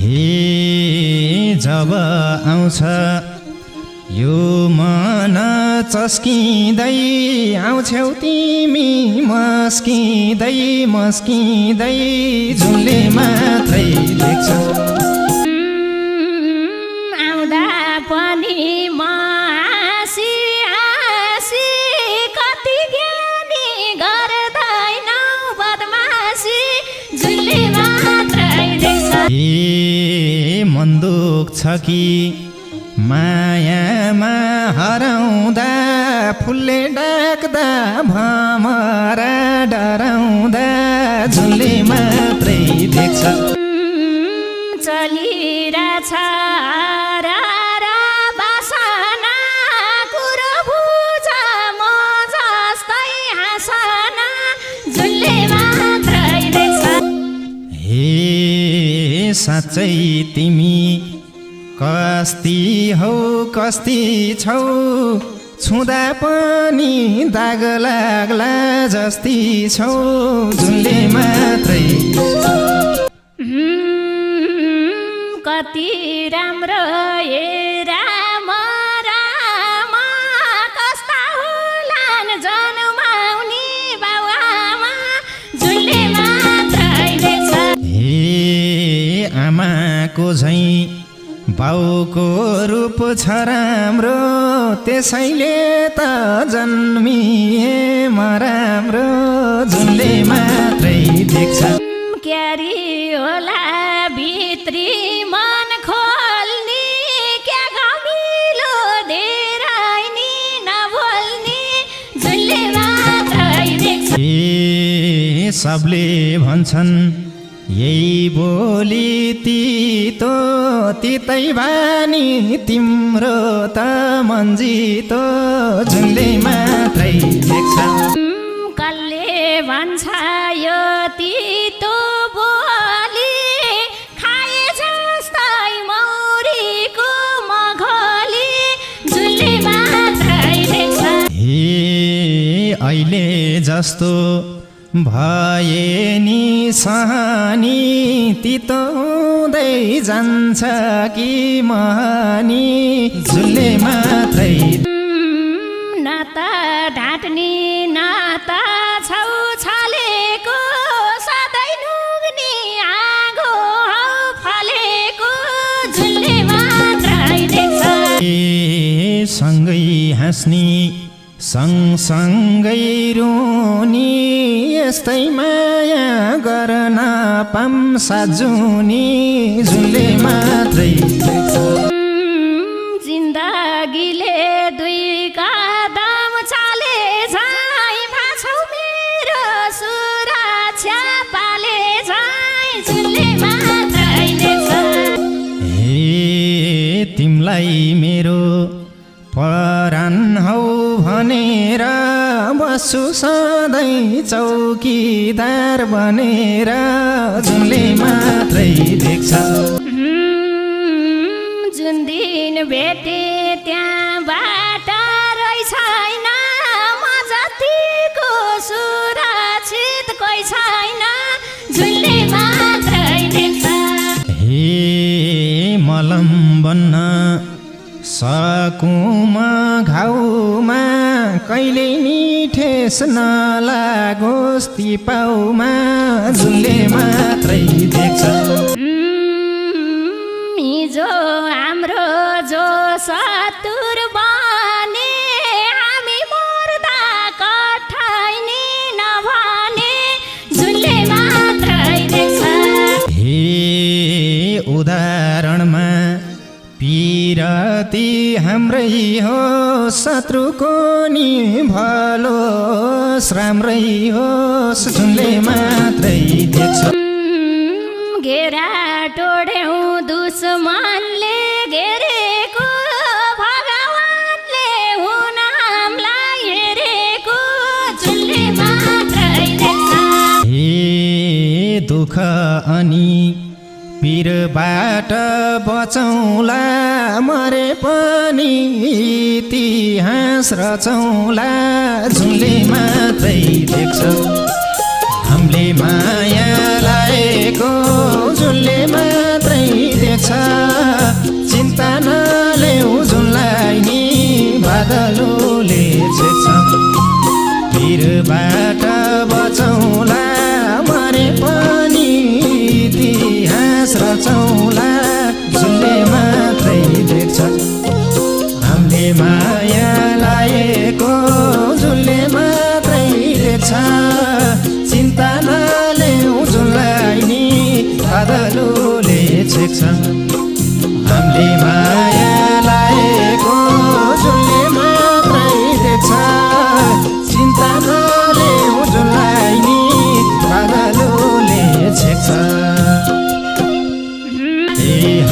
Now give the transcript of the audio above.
हे जब आउँछ यो मन चस्किँदै आउँछौ तिमी मस्किँदै मस्किँदै झुलले मात्रै देख्छ आउँदा पनि म हाँसी हाँसी कति ज्ञानी गर्दैनौ बदमासी झुलले मात्रै देख्छ ए मन दुख्छ कि मायामा हराउँदा फुलले डाक्दा भमरा डराउँदा झुलले मात्रै देख्छ चलिरहेछ रारा बासना कुरो बुझ म जस्तै हाँसना झुलले मात्रै देख्छ हे साँच्चै तिमी कस्ती हौ कस्ती छौ छुँदा पनि दाग लाग्ला जस्ती छौ झुलले मात्रै कति राम्रो ए राम राम कस्ता होलान् जन्माउने बाबुआमा झुलले मात्रै देख्छ हे आमाको झैँ बाउको रूप छ राम्रो त्यसैले त जन्मिए म राम्रो झुलले मात्रै देख्छ क्यारी होला भित्री मन खोल्ने क्या गमिलो धेरै नि नबोल्ने झुलले मात्रै देख्छ ए सबले भन्छन् यही बोली तितो तितै बानी तिम्रो त मन्जितो झुलले मात्रै देख्छ कसले भन्छ यो तितो बोली खाए जस्तै मौरीको मघोली झुलले मात्रै देख्छ हे अहिले जस्तो भए नि सहनी तितो हुँदै जान्छ कि महनी झुलले मात्रै न त ढाँट्ने न त छौ छलेको सधैँ नुग्ने आगो हौ फलेको झुलले मात्रै देख्छ ए सँगै हाँस्ने सँगसँगै रुनी यस्तै माया गर्न पाम साजुनी झुलले मात्रै देख्छ जिन्दगीले दुई कदम चाले झै भाछौ मेरो सुरक्षा पाले झै झुलले मात्रै देख्छ हे तिमलाई मेरो परान हौ भनेर बस्छु सधैँ चौकीदार बनेर झुलले मात्रै देख्छ जुन दिन भेटे त्यहाँबाट रहेछैन म जतिको सुरक्षित कोही छैन झुलले मात्रै देख्छ हे मलम बन्न सकुम घाउमा कहिले नि ठेस नलागोस् ती पाउमा झुलले मात्रै देख्छ हिजो हाम्रो जो सतुर बने हामी मर्दा कठैनी नभने झुलले मात्रै देख्छ हे उदाहरणमा पिरती हाम्रै हो शत्रुको नि भलोस् राम्रै होस् झुलले मात्रै देख्छ घेरा टोड्यौँ दुश्मनले घेरेको भगवानले हुन हामीलाई हेरेको झुलले मात्रै देख्छ हे दुःख अनि पीरबाट बचौँला मरे पनि इतिहास रचौँला झुलले मात्रै देख्छ हामीले माया लागेको झुलले मात्रै बचौँला झुलले मात्रै देख्छ हामीले माया लाएको झुलले मात्रै देख्छ चिन्ता नलेऊ झुललाई नि बादलले छेक्छ हामीले माया लाएको झुलले मात्रै देख्छ चिन्ता नलेऊ झुललाई नि बादलले छेक्छ ए